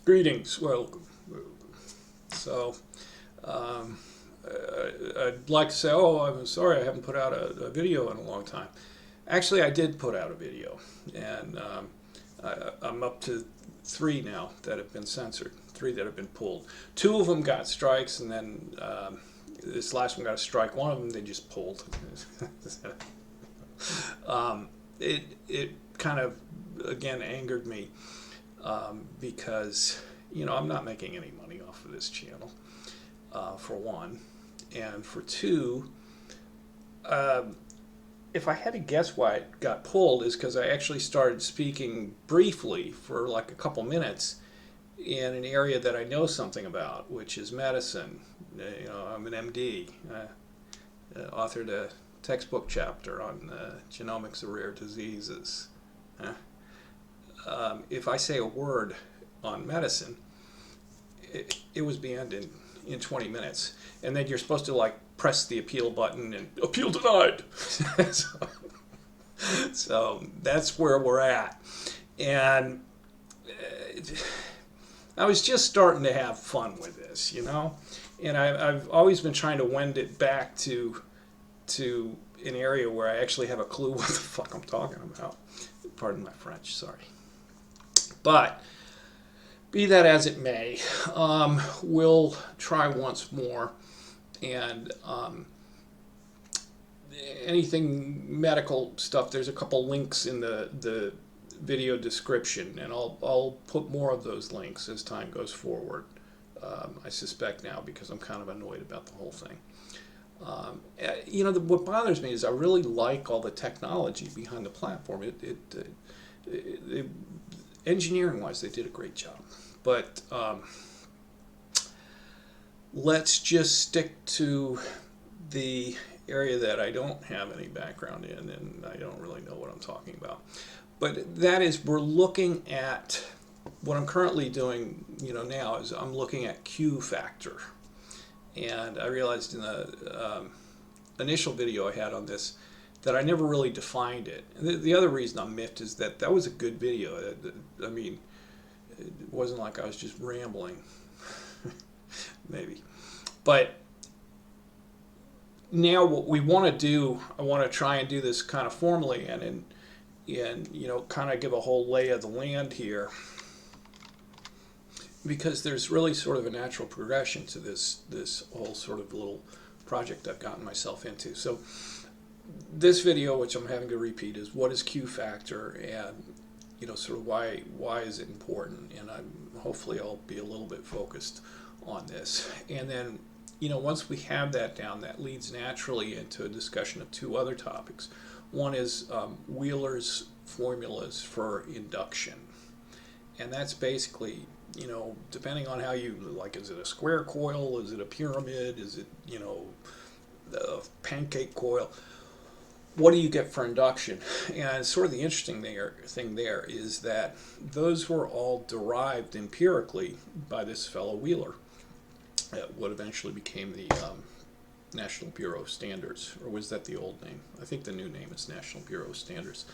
Greetings. Well, so I'd like to say, oh, I'm sorry I haven't put out a video in a long time. Actually, I did put out a video, and I'm up to 3 now that have been censored, 3 that have been pulled. 2 of them got strikes, and then this last one got a strike. 1 of them they just pulled. It kind of, again, angered me because, you know, I'm not making any money off of this channel, for one. And for 2, if I had to guess why it got pulled, is because I actually started speaking briefly for like a couple minutes in an area that I know something about, which is medicine. You know, I'm an MD, authored a textbook chapter on Genomics of Rare Diseases. If I say a word on medicine, it was banned in 20 minutes. And then you're supposed to like press the appeal button and appeal denied. So that's where we're at. And I was just starting to have fun with this, you know? And I've always been trying to wend it back to an area where I actually have a clue what the fuck I'm talking about. Pardon my French, sorry. But be that as it may, we'll try once more. And anything medical stuff, there's a couple links in the video description, and I'll put more of those links as time goes forward. I suspect now, because I'm kind of annoyed about the whole thing. You know, what bothers me is I really like all the technology behind the platform. Engineering-wise, they did a great job. But let's just stick to the area that I don't have any background in, and I don't really know what I'm talking about. But that is, we're looking at what I'm currently doing, you know, now is I'm looking at Q factor. And I realized in the initial video I had on this that I never really defined it. And the other reason I'm miffed is that was a good video. I mean, it wasn't like I was just rambling, maybe. But now what we want to do, I want to try and do this kind of formally and you know, kind of give a whole lay of the land here, because there's really sort of a natural progression to this whole sort of little project I've gotten myself into. So this video, which I'm having to repeat, is what is Q factor, and you know, sort of why is it important, and hopefully I'll be a little bit focused on this. And then, you know, once we have that down, that leads naturally into a discussion of 2 other topics. One is Wheeler's formulas for induction, and that's basically, you know, depending on how you like, is it a square coil, is it a pyramid, is it, you know, a pancake coil, what do you get for induction? And sort of the interesting thing there is that those were all derived empirically by this fellow Wheeler, what eventually became the National Bureau of Standards. Or was that the old name? I think the new name is National Bureau of Standards.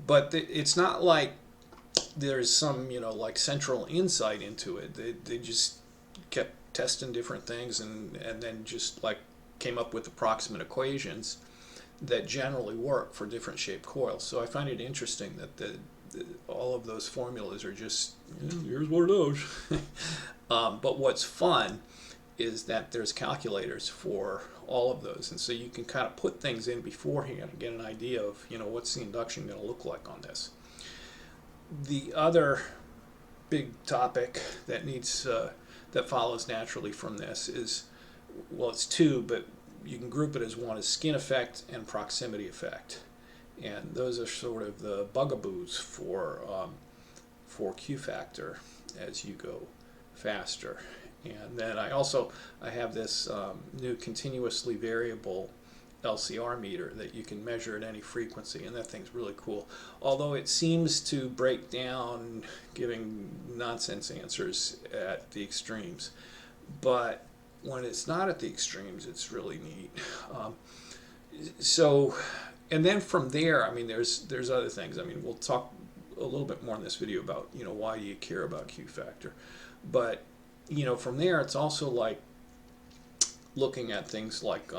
But it's not like there's some, you know, like central insight into it. They just kept testing different things and then just like came up with approximate equations that generally work for different shaped coils. So I find it interesting that all of those formulas are just, you know, here's what it is. But what's fun is that there's calculators for all of those, and so you can kind of put things in beforehand and get an idea of, you know, what's the induction going to look like on this. The other big topic that needs that follows naturally from this is, well, it's 2, but you can group it as one, is skin effect and proximity effect, and those are sort of the bugaboos for Q factor as you go faster. And then I have this new continuously variable LCR meter that you can measure at any frequency, and that thing's really cool. Although it seems to break down giving nonsense answers at the extremes, but when it's not at the extremes, it's really neat. So, and then from there, I mean, there's other things. I mean, we'll talk a little bit more in this video about, why do you care about Q factor. But, from there, it's also like looking at things like,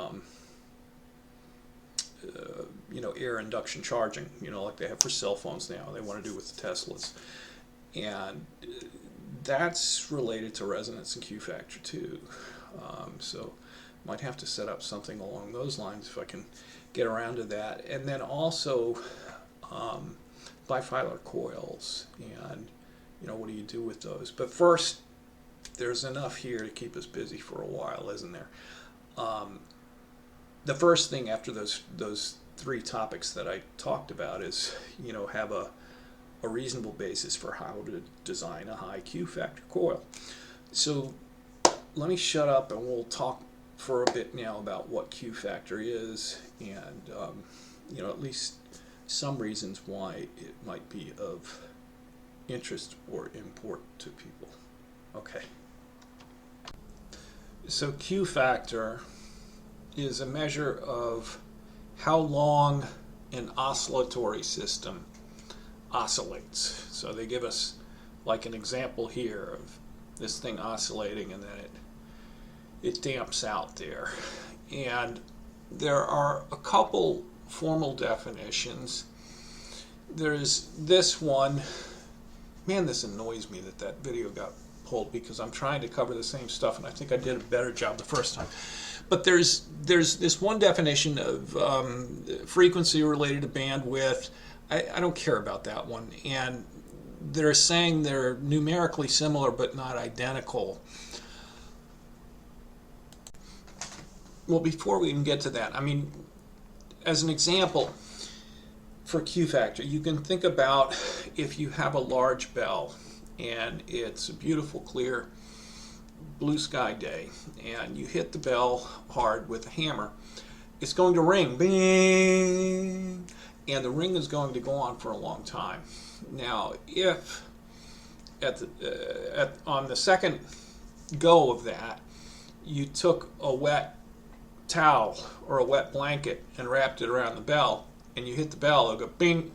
air induction charging, like they have for cell phones now, they want to do with the Teslas. And that's related to resonance and Q factor too. So might have to set up something along those lines if I can get around to that. And then also bifilar coils, and what do you do with those? But first, there's enough here to keep us busy for a while, isn't there? The first thing after those three topics that I talked about is, have a reasonable basis for how to design a high Q factor coil. So let me shut up and we'll talk for a bit now about what Q factor is, and at least some reasons why it might be of interest or import to people. Okay. So Q factor is a measure of how long an oscillatory system oscillates. So they give us like an example here of this thing oscillating, and then it damps out there. And there are a couple formal definitions. There's this one. Man, this annoys me that video got pulled, because I'm trying to cover the same stuff and I think I did a better job the first time. But there's this one definition of frequency related to bandwidth. I don't care about that one. And they're saying they're numerically similar but not identical. Well, before we can get to that, as an example for Q factor, you can think about if you have a large bell and it's a beautiful, clear, blue sky day, and you hit the bell hard with a hammer, it's going to ring, bing, and the ring is going to go on for a long time. Now, if on the second go of that, you took a wet towel or a wet blanket and wrapped it around the bell, and you hit the bell, it'll go bing.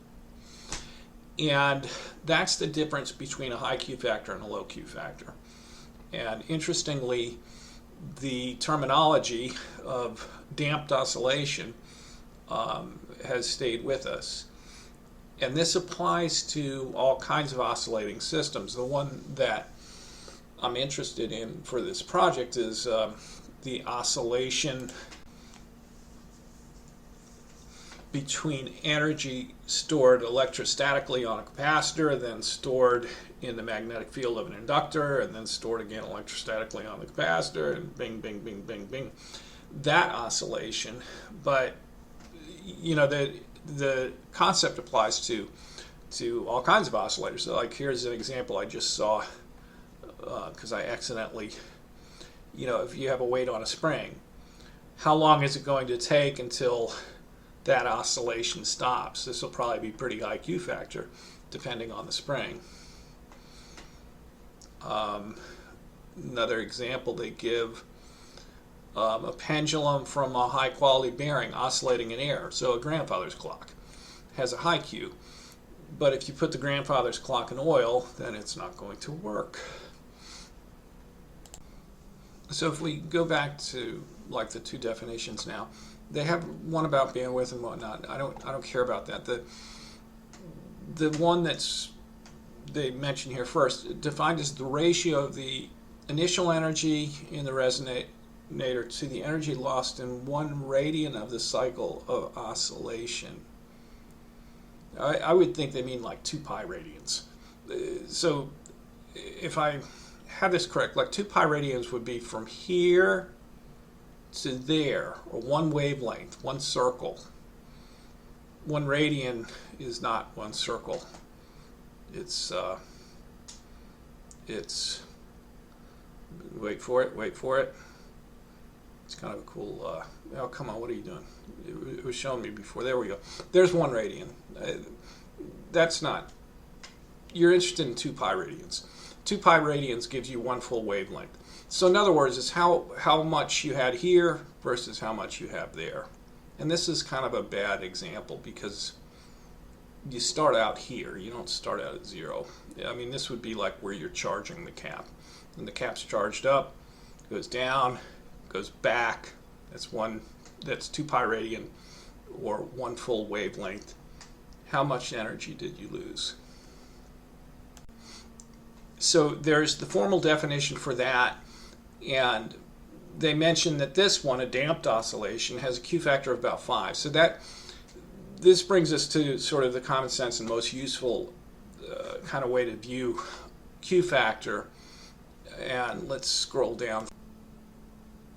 And that's the difference between a high Q factor and a low Q factor. And interestingly, the terminology of damped oscillation has stayed with us. And this applies to all kinds of oscillating systems. The one that I'm interested in for this project is the oscillation between energy stored electrostatically on a capacitor, then stored in the magnetic field of an inductor, and then stored again electrostatically on the capacitor, and bing, bing, bing, bing, bing. That oscillation. But the concept applies to all kinds of oscillators. So like here's an example I just saw because I accidentally, if you have a weight on a spring, how long is it going to take until that oscillation stops? This will probably be pretty high Q factor depending on the spring. Another example they give, a pendulum from a high quality bearing oscillating in air. So a grandfather's clock has a high Q, but if you put the grandfather's clock in oil, then it's not going to work. So if we go back to like the two definitions now, they have one about bandwidth and whatnot. I don't care about that. The one they mention here first, defined as the ratio of the initial energy in the resonator to the energy lost in 1 radian of the cycle of oscillation. I would think they mean like 2 pi radians. So if I have this correct, like 2 pi radians would be from here to there, or 1 wavelength, 1 circle. 1 radian is not 1 circle. It's wait for it. It's kind of a cool, oh come on, what are you doing? It was showing me before. There we go. There's 1 radian. That's not, you're interested in 2 pi radians. 2 pi radians gives you 1 full wavelength. So in other words, it's how much you had here versus how much you have there. And this is kind of a bad example because you start out here. You don't start out at 0. I mean, this would be like where you're charging the cap. And the cap's charged up, goes down, goes back. That's 2 pi radian, or 1 full wavelength. How much energy did you lose? So there's the formal definition for that, and they mention that this one, a damped oscillation, has a Q factor of about 5. So this brings us to sort of the common sense and most useful kind of way to view Q factor. And let's scroll down.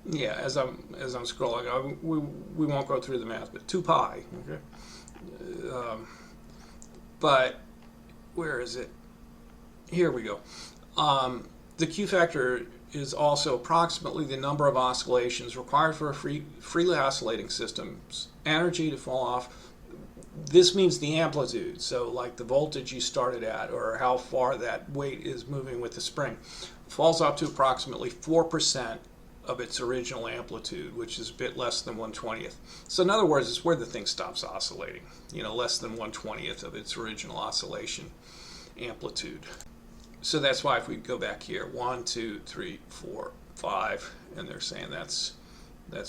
Yeah, as I'm scrolling, we won't go through the math, but 2 pi. Okay. But where is it? Here we go. The Q factor is also approximately the number of oscillations required for a freely oscillating system's energy to fall off. This means the amplitude, so like the voltage you started at, or how far that weight is moving with the spring, falls off to approximately 4% of its original amplitude, which is a bit less than 1/20th. So in other words, it's where the thing stops oscillating, less than 1/20th of its original oscillation amplitude. So that's why if we go back here, 1, 2, 3, 4, 5, and they're saying that's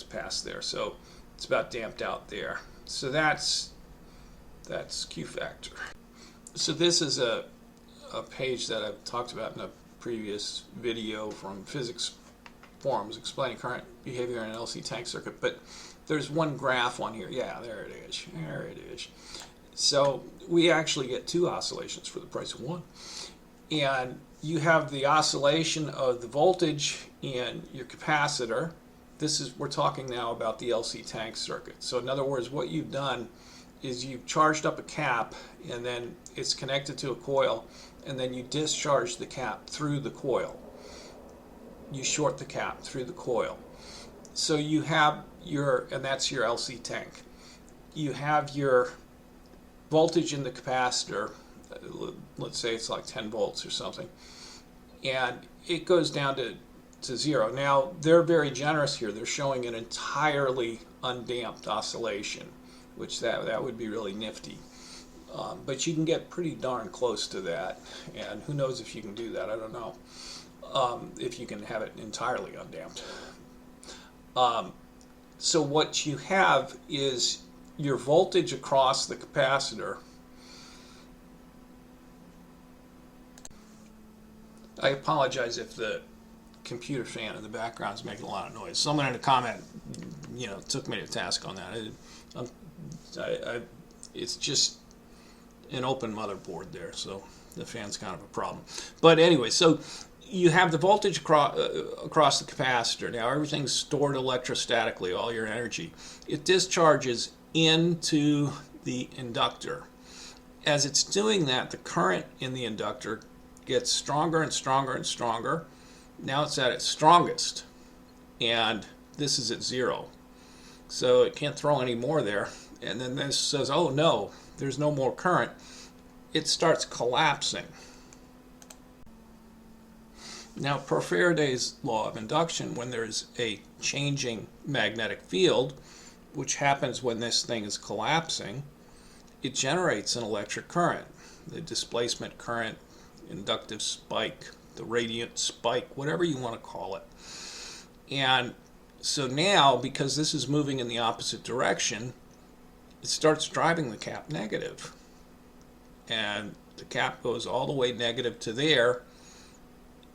past there. So it's about damped out there. So that's Q factor. So this is a page that I've talked about in a previous video from physics forums explaining current behavior in an LC tank circuit. But there's one graph on here. Yeah, there it is. There it is. So we actually get 2 oscillations for the price of 1. And you have the oscillation of the voltage in your capacitor. We're talking now about the LC tank circuit. So in other words, what you've done is you've charged up a cap, and then it's connected to a coil, and then you discharge the cap through the coil. You short the cap through the coil. So you have and that's your LC tank. You have your voltage in the capacitor, let's say it's like 10 volts or something, and it goes down to 0. Now, they're very generous here. They're showing an entirely undamped oscillation, which that would be really nifty. But you can get pretty darn close to that, and who knows if you can do that, I don't know, if you can have it entirely undamped. So what you have is your voltage across the capacitor. I apologize if the computer fan in the background is making a lot of noise. Someone in a comment, took me to task on that. It's just an open motherboard there, so the fan's kind of a problem. But anyway, so you have the voltage across the capacitor. Now everything's stored electrostatically, all your energy. It discharges into the inductor. As it's doing that, the current in the inductor gets stronger and stronger and stronger. Now it's at its strongest, and this is at 0. So it can't throw any more there. And then this says, oh no, there's no more current. It starts collapsing. Now, per Faraday's law of induction, when there's a changing magnetic field, which happens when this thing is collapsing, it generates an electric current. The displacement current, inductive spike, the radiant spike, whatever you want to call it. And so now, because this is moving in the opposite direction, it starts driving the cap negative. And the cap goes all the way negative to there.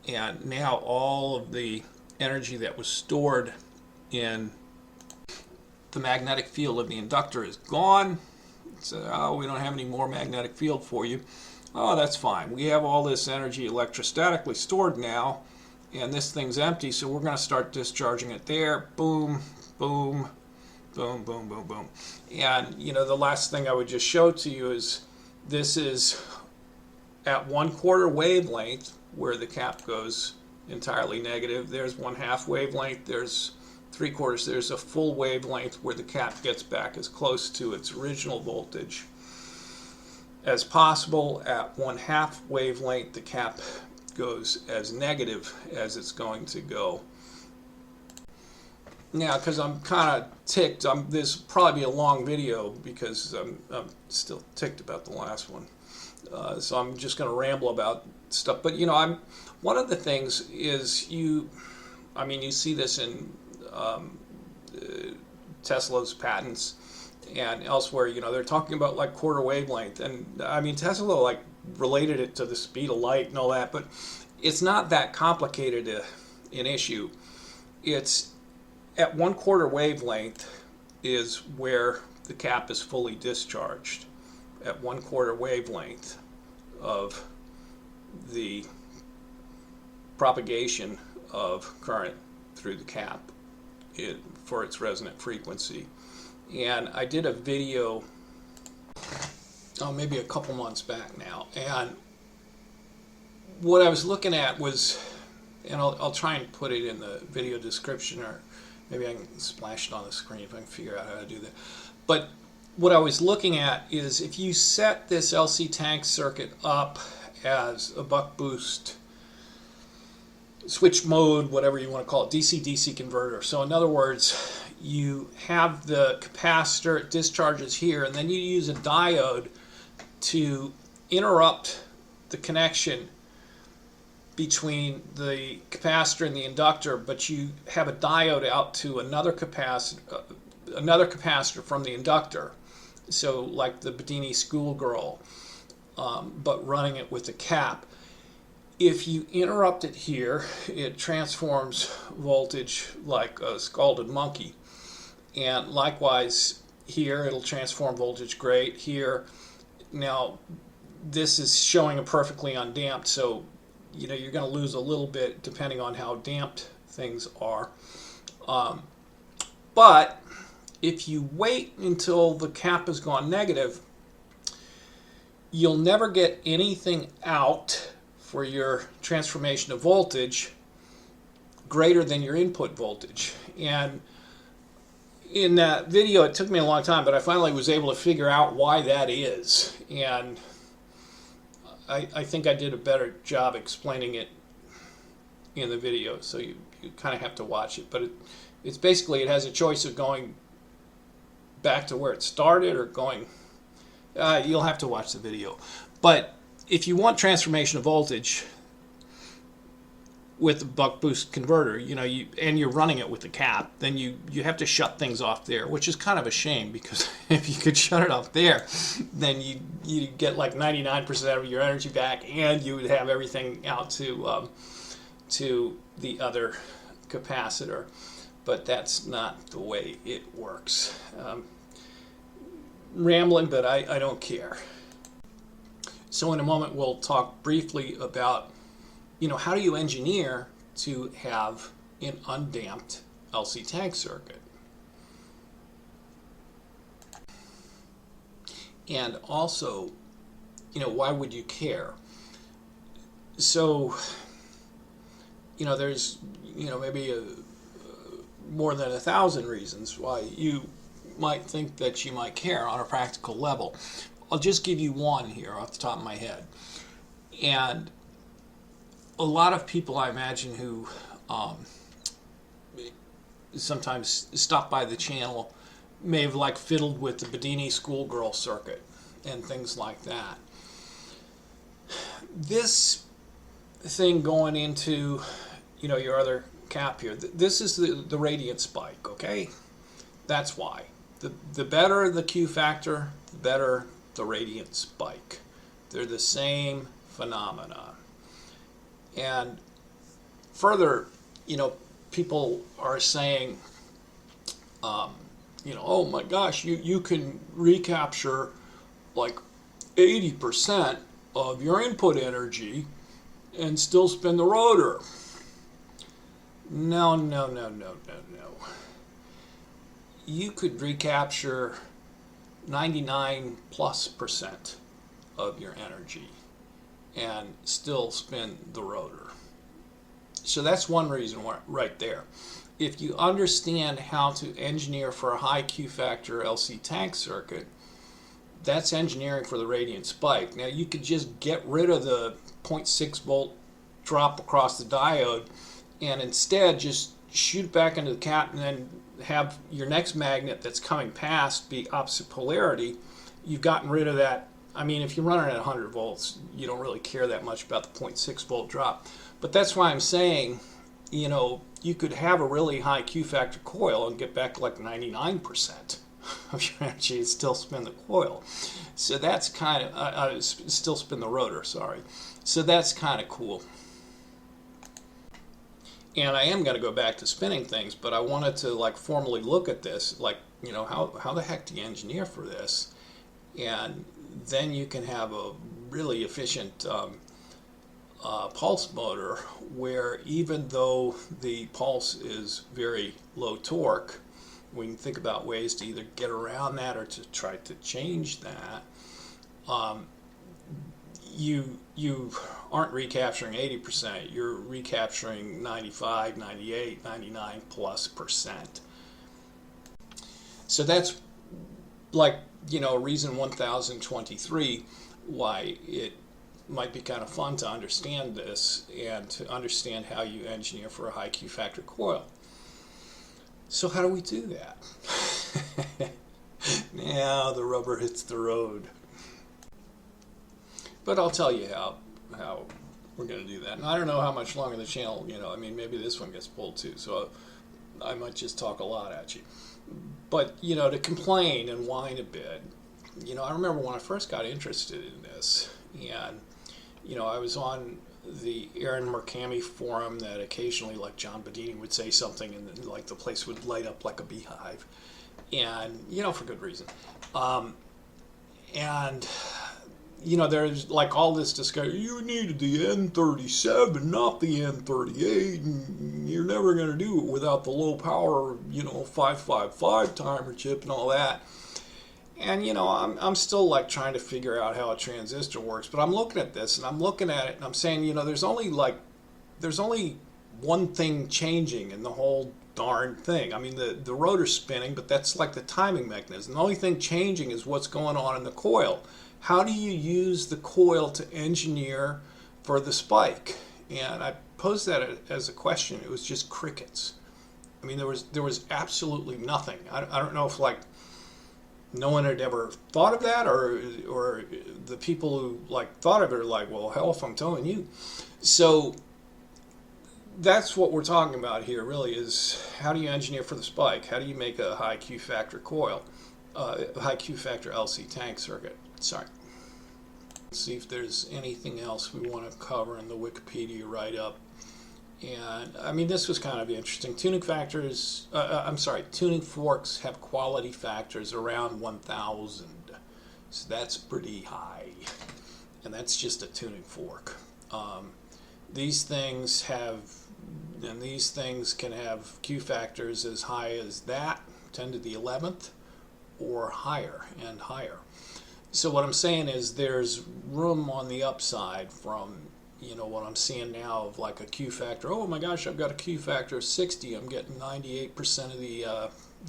And now all of the energy that was stored in the magnetic field of the inductor is gone. So, oh, we don't have any more magnetic field for you. Oh, that's fine. We have all this energy electrostatically stored now, and this thing's empty, so we're going to start discharging it there. Boom, boom, boom, boom, boom, boom. And, the last thing I would just show to you is this is at 1/4 wavelength where the cap goes entirely negative. There's 1/2 wavelength. There's 3/4. There's a full wavelength where the cap gets back as close to its original voltage as possible. At 1/2 wavelength, the cap goes as negative as it's going to go. Yeah, because I'm kind of ticked. This will probably be a long video because I'm still ticked about the last one. So I'm just going to ramble about stuff. But one of the things is you see this in Tesla's patents and elsewhere. They're talking about like quarter wavelength, and I mean Tesla like related it to the speed of light and all that, but it's not that complicated an issue. It's at 1/4 wavelength is where the cap is fully discharged. At 1/4 wavelength of the propagation of current through the cap for its resonant frequency. And I did a video, maybe a couple months back now, and what I was looking at was, and I'll try and put it in the video description, or maybe I can splash it on the screen if I can figure out how to do that. But what I was looking at is if you set this LC tank circuit up as a buck boost switch mode, whatever you want to call it, DC-DC converter. So in other words, you have the capacitor, it discharges here, and then you use a diode to interrupt the connection between the capacitor and the inductor, but you have a diode out to another capacitor from the inductor. So like the Bedini schoolgirl, but running it with the cap. If you interrupt it here, it transforms voltage like a scalded monkey. And likewise here, it'll transform voltage great. Here, now this is showing a perfectly undamped, so you're going to lose a little bit depending on how damped things are. But if you wait until the cap has gone negative, you'll never get anything out for your transformation of voltage greater than your input voltage. And in that video, it took me a long time, but I finally was able to figure out why that is. And I think I did a better job explaining it in the video, so you kind of have to watch it. But it's basically, it has a choice of going back to where it started or going, you'll have to watch the video. But if you want transformation of voltage with the buck boost converter, and you're running it with the cap, then you have to shut things off there, which is kind of a shame, because if you could shut it off there, then you get like 99% of your energy back, and you would have everything out to the other capacitor. But that's not the way it works. Rambling, but I don't care. So in a moment we'll talk briefly about how do you engineer to have an undamped LC tank circuit? And also, why would you care? So, there's, maybe more than 1,000 reasons why you might think that you might care on a practical level. I'll just give you one here off the top of my head. And a lot of people, I imagine, who sometimes stop by the channel may have like fiddled with the Bedini schoolgirl circuit and things like that. This thing going into your other cap here, this is the radiant spike, okay? That's why. The better the Q factor, the better the radiant spike. They're the same phenomena. And further, people are saying, oh my gosh, you can recapture like 80% of your input energy and still spin the rotor. No. You could recapture 99+% of your energy and still spin the rotor. So that's one reason right there. If you understand how to engineer for a high Q factor LC tank circuit, that's engineering for the radiant spike. Now you could just get rid of the 0.6 volt drop across the diode and instead just shoot it back into the cat, and then have your next magnet that's coming past be opposite polarity, you've gotten rid of that. I mean, if you're running at 100 volts, you don't really care that much about the 0.6 volt drop. But that's why I'm saying, you know, you could have a really high Q factor coil and get back like 99% of your energy and still spin the coil. So that's kind of, still spin the rotor, sorry. So that's kind of cool. And I am going to go back to spinning things, but I wanted to like formally look at this, like, you know, how the heck do you engineer for this? And then you can have a really efficient pulse motor where even though the pulse is very low torque, we can think about ways to either get around that or to try to change that. You aren't recapturing 80%, you're recapturing 95, 98, 99 plus percent. So that's like, you know, reason 1023 why it might be kind of fun to understand this and to understand how you engineer for a high Q factor coil. So how do we do that? Now the rubber hits the road. But I'll tell you how we're going to do that. And I don't know how much longer the channel, you know, I mean, maybe this one gets pulled too, so I might just talk a lot at you. But, you know, to complain and whine a bit, you know, I remember when I first got interested in this, and, you know, I was on the Aaron Murakami forum that occasionally, like, John Bedini would say something and then, like, the place would light up like a beehive. And, you know, for good reason. And you know, there's like all this discussion, you needed the N37, not the N38, and you're never going to do it without the low power, you know, 555 timer chip and all that. And, you know, I'm still like trying to figure out how a transistor works, but I'm looking at this and I'm looking at it and I'm saying, you know, there's only one thing changing in the whole darn thing. I mean, the rotor's spinning, but that's like the timing mechanism. The only thing changing is what's going on in the coil. How do you use the coil to engineer for the spike? And I posed that as a question. It was just crickets. I mean, there was absolutely nothing. I don't know if like no one had ever thought of that, or the people who like thought of it are like, well, hell if I'm telling you. So that's what we're talking about here. Really, is how do you engineer for the spike? How do you make a high Q factor coil, high Q factor LC tank circuit? Sorry. Let's see if there's anything else we want to cover in the Wikipedia write-up. And I mean, this was kind of interesting. Tuning factors, tuning forks have quality factors around 1,000. So that's pretty high. And that's just a tuning fork. These things can have Q factors as high as that, 10 to the 11th, or higher and higher. So what I'm saying is there's room on the upside from, you know, what I'm seeing now of like a Q factor. Oh my gosh, I've got a Q factor of 60. I'm getting 98% of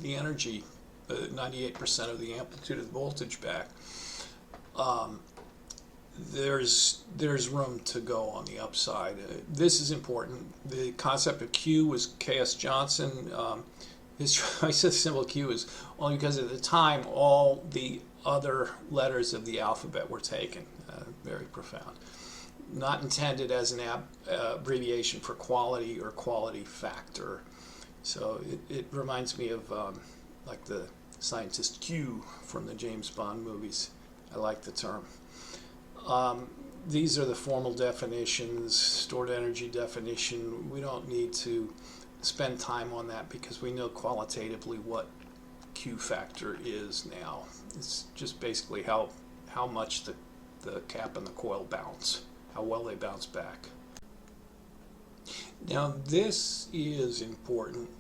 the energy, 98% of the amplitude of the voltage back. There's room to go on the upside. This is important. The concept of Q was K.S. Johnson. His choice of symbol Q is only because at the time all the other letters of the alphabet were taken. Very profound. Not intended as an abbreviation for quality or quality factor. So it reminds me of like the scientist Q from the James Bond movies. I like the term. These are the formal definitions, stored energy definition. We don't need to spend time on that because we know qualitatively what Q factor is now. It's just basically how much the cap and the coil bounce, how well they bounce back. Now this is important,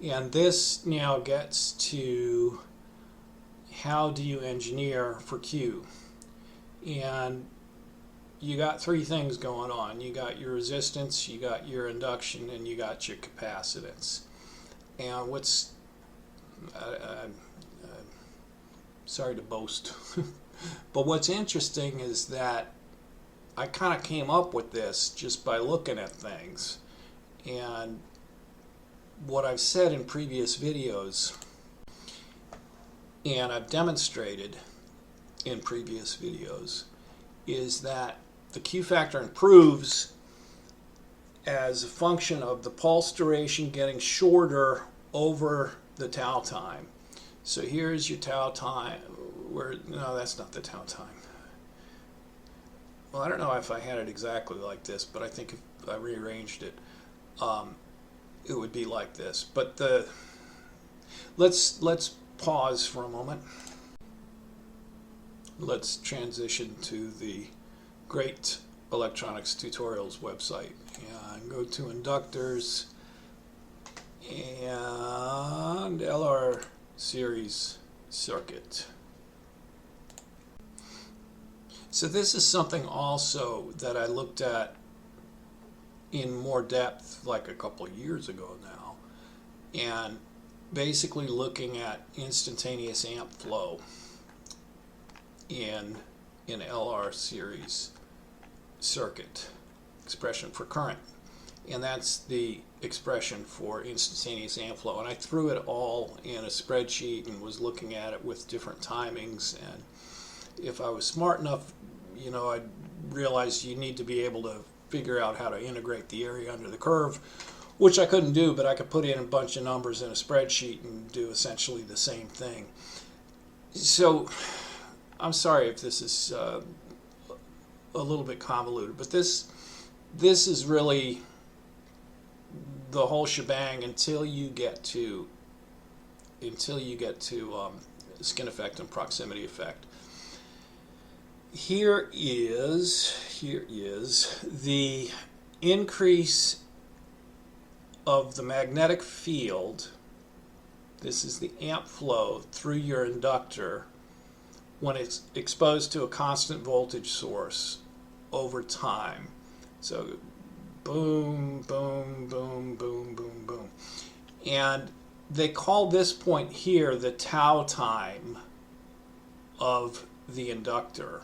and this now gets to how do you engineer for Q. And you got three things going on. You got your resistance, you got your induction, and you got your capacitance. And what's sorry to boast, but what's interesting is that I kind of came up with this just by looking at things. And what I've said in previous videos, and I've demonstrated in previous videos, is that the Q factor improves as a function of the pulse duration getting shorter over the tau time. So here's your tau time. No, that's not the tau time. Well, I don't know if I had it exactly like this, but I think if I rearranged it, it would be like this. But let's pause for a moment. Let's transition to the Great Electronics Tutorials website and go to inductors and LR series circuit. So this is something also that I looked at in more depth like a couple of years ago now, and basically looking at instantaneous amp flow in LR series circuit expression for current, and that's the expression for instantaneous amp flow. And I threw it all in a spreadsheet and was looking at it with different timings, and if I was smart enough, I realized you need to be able to figure out how to integrate the area under the curve, which I couldn't do, but I could put in a bunch of numbers in a spreadsheet and do essentially the same thing. So I'm sorry if this is a little bit convoluted, but this is really the whole shebang until you get to skin effect and proximity effect. Here is the increase of the magnetic field. This is the amp flow through your inductor when it's exposed to a constant voltage source over time. So boom, boom, boom, boom, boom, boom. And they call this point here the tau time of the inductor.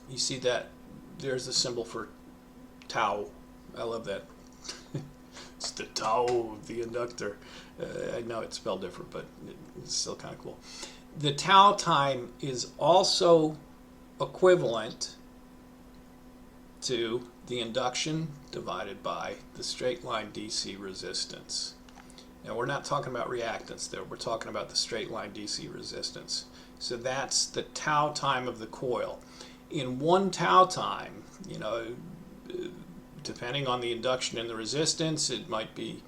You see that there's the symbol for tau. I love that. It's the tau of the inductor. I know it's spelled different, but it's still kind of cool. The tau time is also equivalent to the induction divided by the straight line DC resistance. Now we're not talking about reactance there, we're talking about the straight line DC resistance. So that's the tau time of the coil. In one tau time, depending on the induction and the resistance, it might be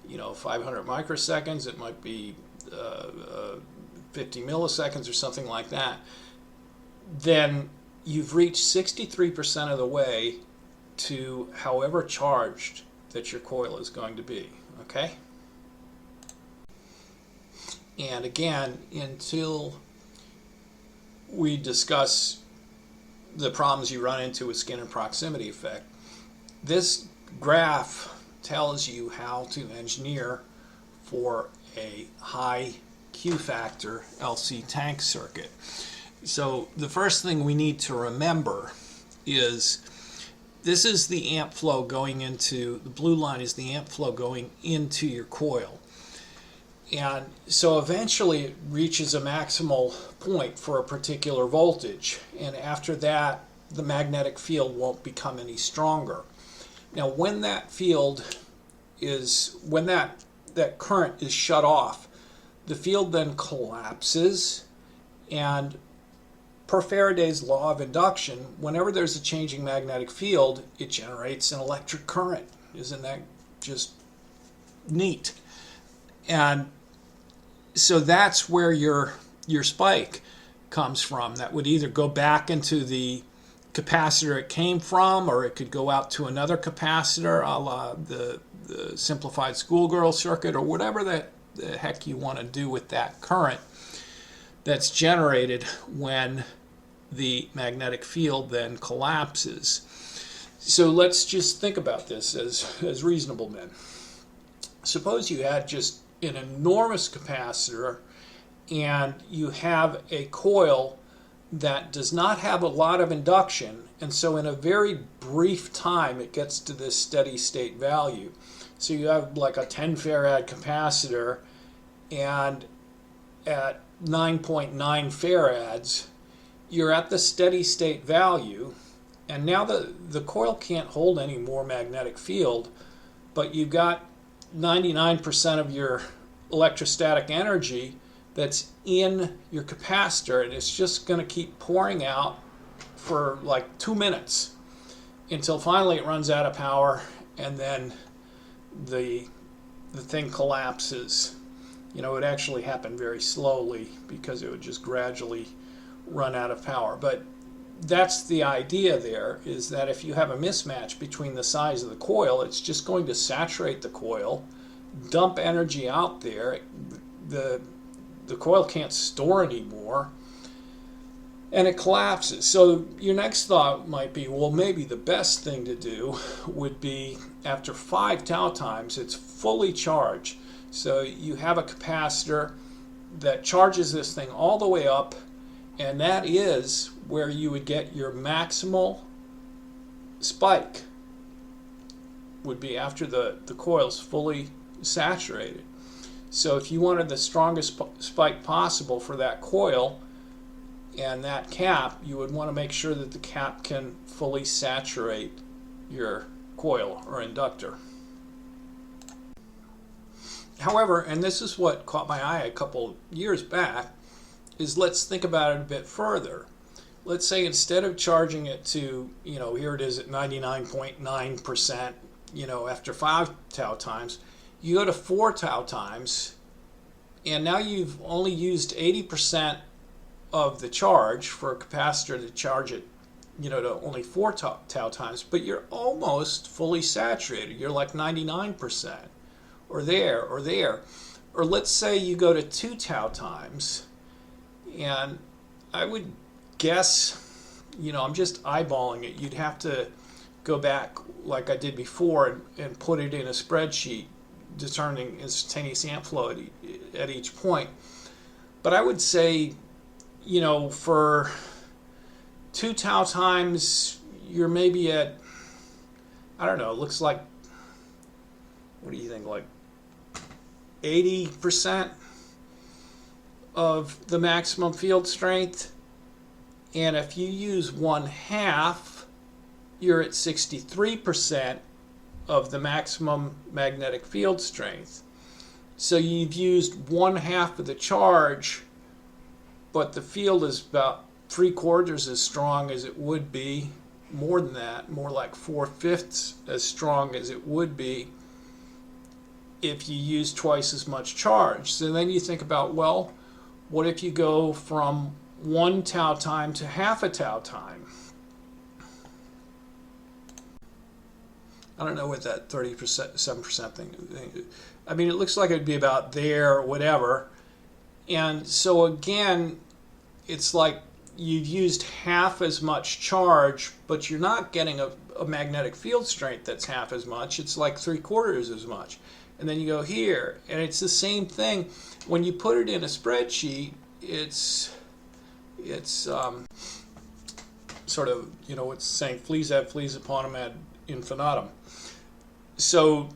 500 microseconds, it might be 50 milliseconds or something like that. Then you've reached 63% of the way to however charged that your coil is going to be, okay? And again, until we discuss the problems you run into with skin and proximity effect, this graph tells you how to engineer for a high Q factor LC tank circuit. So the first thing we need to remember is this is the amp flow going into, the blue line is the amp flow going into your coil. And so eventually it reaches a maximal point for a particular voltage, and after that the magnetic field won't become any stronger. Now when that field is, when that current is shut off, the field then collapses, and per Faraday's law of induction, whenever there's a changing magnetic field, it generates an electric current. Isn't that just neat? And so that's where your spike comes from. That would either go back into the capacitor it came from, or it could go out to another capacitor, a la the simplified schoolgirl circuit, or whatever the heck you want to do with that current that's generated when the magnetic field then collapses. So let's just think about this as reasonable men. Suppose you had just an enormous capacitor and you have a coil that does not have a lot of induction, and so in a very brief time it gets to this steady state value. So you have like a 10 farad capacitor, and at 9.9 farads, you're at the steady state value, and now the coil can't hold any more magnetic field, but you've got 99% of your electrostatic energy that's in your capacitor, and it's just going to keep pouring out for like 2 minutes until finally it runs out of power, and then the thing collapses. You know, it actually happened very slowly because it would just gradually run out of power. But that's the idea there, is that if you have a mismatch between the size of the coil, it's just going to saturate the coil, dump energy out there. The coil can't store anymore, and it collapses. So your next thought might be, well, maybe the best thing to do would be after 5 tau times, it's fully charged. So you have a capacitor that charges this thing all the way up, and that is where you would get your maximal spike, would be after the coil's fully saturated. So if you wanted the strongest spike possible for that coil and that cap, you would want to make sure that the cap can fully saturate your coil or inductor. However, and this is what caught my eye a couple years back, is let's think about it a bit further. Let's say instead of charging it to, here it is at 99.9%, after 5 tau times, you go to 4 tau times, and now you've only used 80% of the charge for a capacitor to charge it, to only 4 tau times, but you're almost fully saturated. You're like 99%, or there. Or let's say you go to 2 tau times, and I would guess, I'm just eyeballing it, you'd have to go back like I did before and put it in a spreadsheet determining instantaneous amp flow at each point. But I would say, for 2 tau times, you're maybe at, I don't know, it looks like, what do you think, like 80% of the maximum field strength. And if you use 1/2, you're at 63% of the maximum magnetic field strength. So you've used 1/2 of the charge, but the field is about 3/4 as strong as it would be, more than that, more like 4/5 as strong as it would be if you use twice as much charge. So then you think about, well, what if you go from 1 tau time to 1/2 a tau time? I don't know what that 30%, 7% thing. I mean, it looks like it'd be about there or whatever. And so again, it's like you've used 1/2 as much charge, but you're not getting a magnetic field strength that's 1/2 as much. It's like 3/4 as much. And then you go here, and it's the same thing. When you put it in a spreadsheet, it's sort of, it's saying fleas ad fleas upon them ad infinitum. So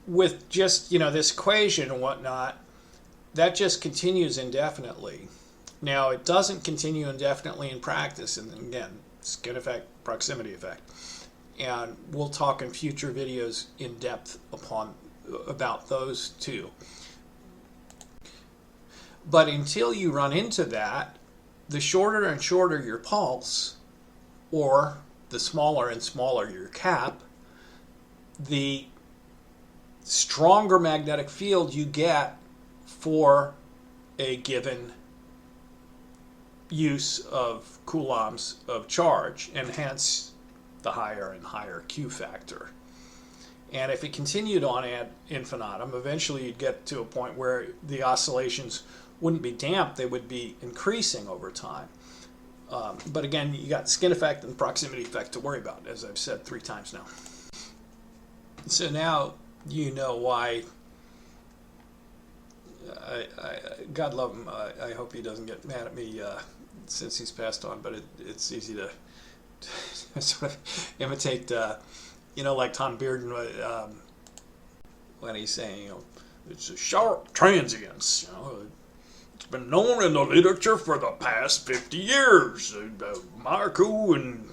with just, this equation and whatnot, that just continues indefinitely. Now, it doesn't continue indefinitely in practice, and again, skin effect, proximity effect. And we'll talk in future videos in depth about those two. But until you run into that, the shorter and shorter your pulse, or the smaller and smaller your cap, the stronger magnetic field you get for a given use of coulombs of charge, and hence the higher and higher Q factor. And if it continued on ad infinitum, eventually you'd get to a point where the oscillations wouldn't be damped, they would be increasing over time. But again, you got skin effect and proximity effect to worry about, as I've said 3 times now. So now you know why, God love him, I hope he doesn't get mad at me since he's passed on, but it's easy to sort of imitate like Tom Bearden, when he's saying, it's a sharp transience. It's been known in the literature for the past 50 years. Marku and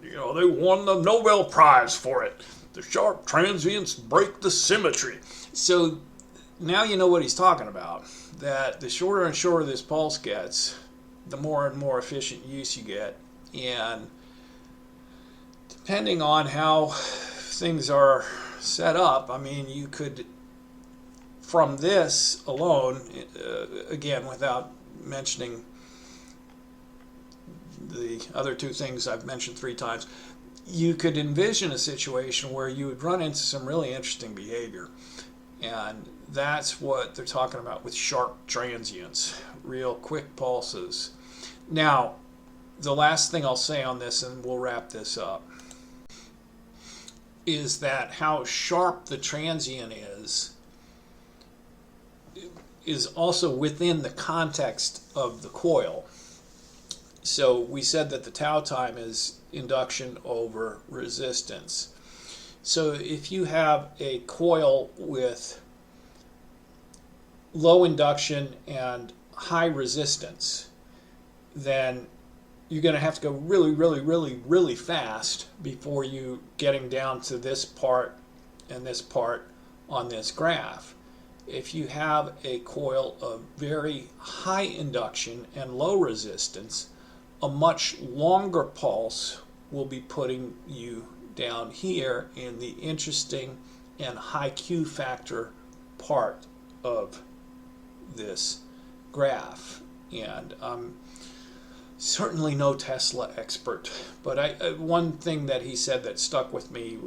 they won the Nobel Prize for it. The sharp transients break the symmetry. So now you know what he's talking about. That the shorter and shorter this pulse gets, the more and more efficient use you get. And depending on how things are set up, I mean, you could, from this alone, again, without mentioning the other two things I've mentioned 3 times, you could envision a situation where you would run into some really interesting behavior. And that's what they're talking about with sharp transients, real quick pulses. Now, the last thing I'll say on this, and we'll wrap this up, is that how sharp the transient is also within the context of the coil. So we said that the tau time is induction over resistance. So if you have a coil with low induction and high resistance, then you're going to have to go really, really, really, really fast before you getting down to this part and this part on this graph. If you have a coil of very high induction and low resistance, a much longer pulse will be putting you down here in the interesting and high Q factor part of this graph. And I'm certainly no Tesla expert, but one thing that he said that stuck with me,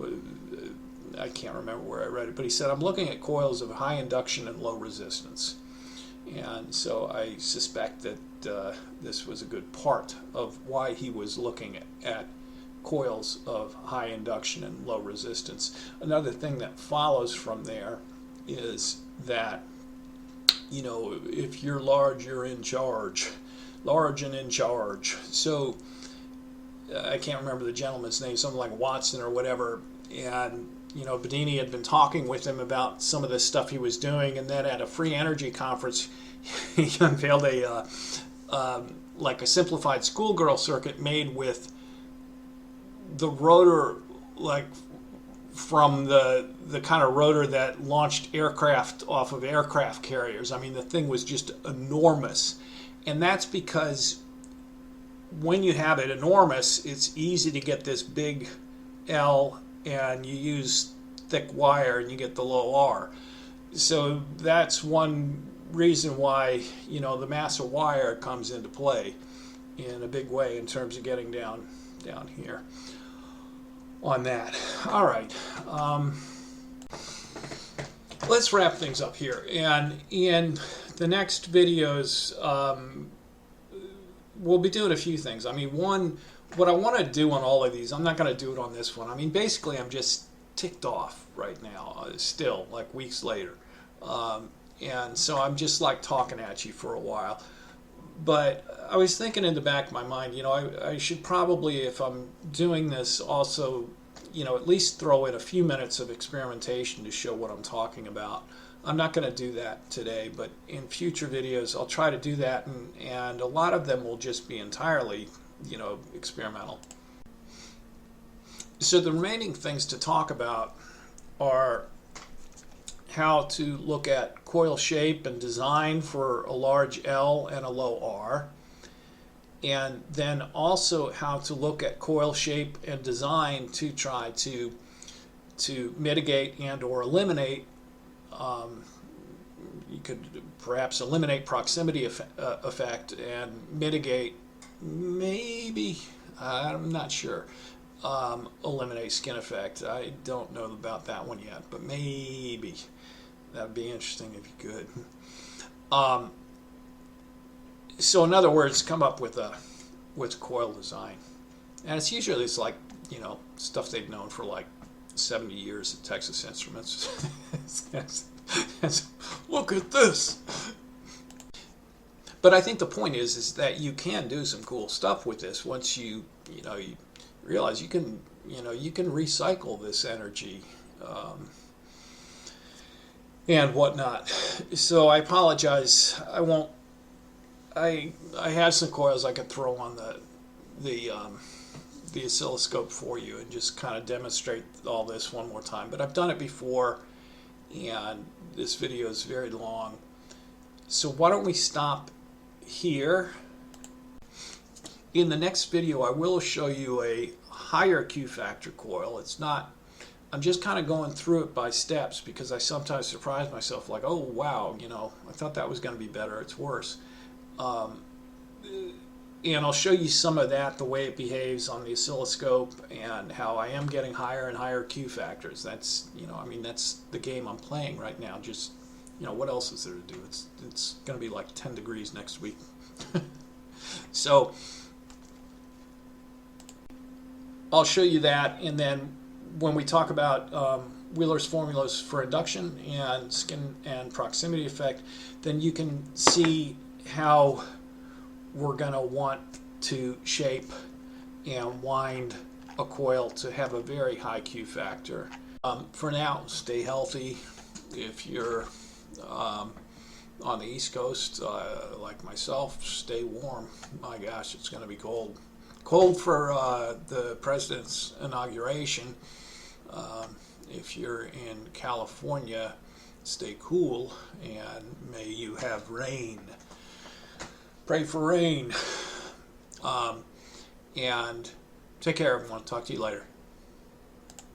I can't remember where I read it, but he said, I'm looking at coils of high induction and low resistance. And so I suspect that this was a good part of why he was looking at coils of high induction and low resistance. Another thing that follows from there is that, if you're large, you're in charge. Large and in charge. So I can't remember the gentleman's name, something like Watson or whatever, and Bedini had been talking with him about some of the stuff he was doing, and then at a free energy conference he unveiled like a simplified schoolgirl circuit made with the rotor, like from the kind of rotor that launched aircraft off of aircraft carriers. I mean, the thing was just enormous. And that's because when you have it enormous, it's easy to get this big L, and you use thick wire and you get the low R. So that's one reason why, the mass of wire comes into play in a big way in terms of getting down here on that. All right. Let's wrap things up here. And in the next videos, we'll be doing a few things. I mean, one, what I want to do on all of these, I'm not going to do it on this one. I mean, basically, I'm just ticked off right now, still, like weeks later. And so I'm just like talking at you for a while. But I was thinking in the back of my mind, I should probably, if I'm doing this, also, at least throw in a few minutes of experimentation to show what I'm talking about. I'm not going to do that today, but in future videos I'll try to do that, and a lot of them will just be entirely, experimental. So the remaining things to talk about are how to look at coil shape and design for a large L and a low R, and then also how to look at coil shape and design to try to mitigate and or eliminate. You could perhaps eliminate proximity effect and mitigate, maybe, I'm not sure, eliminate skin effect. I don't know about that one yet, but maybe. That'd be interesting if you could. So in other words, come up with coil design. And it's usually like, stuff they've known for like 70 years at Texas Instruments. Look at this. But I think the point is that you can do some cool stuff with this once you realize you can you know, you can recycle this energy and whatnot. So I apologize. I won't. I have some coils I could throw on the oscilloscope for you and just kind of demonstrate all this one more time. But I've done it before, and this video is very long. So why don't we stop here? In the next video, I will show you a higher Q factor coil. It's not, I'm just kind of going through it by steps because I sometimes surprise myself like, oh wow, you know, I thought that was going to be better, it's worse. And I'll show you some of that, the way it behaves on the oscilloscope and how I am getting higher and higher Q factors. That's, you know, I mean, that's the game I'm playing right now. Just, you know, what else is there to do? It's going to be like 10 degrees next week. So I'll show you that, and then when we talk about Wheeler's formulas for induction and skin and proximity effect, then you can see how we're going to want to shape and wind a coil to have a very high Q factor. For now, stay healthy. If you're on the East Coast, like myself, stay warm. My gosh, it's going to be cold. Cold for the president's inauguration. If you're in California, stay cool, and may you have rain. Pray for rain. And take care, everyone. Talk to you later.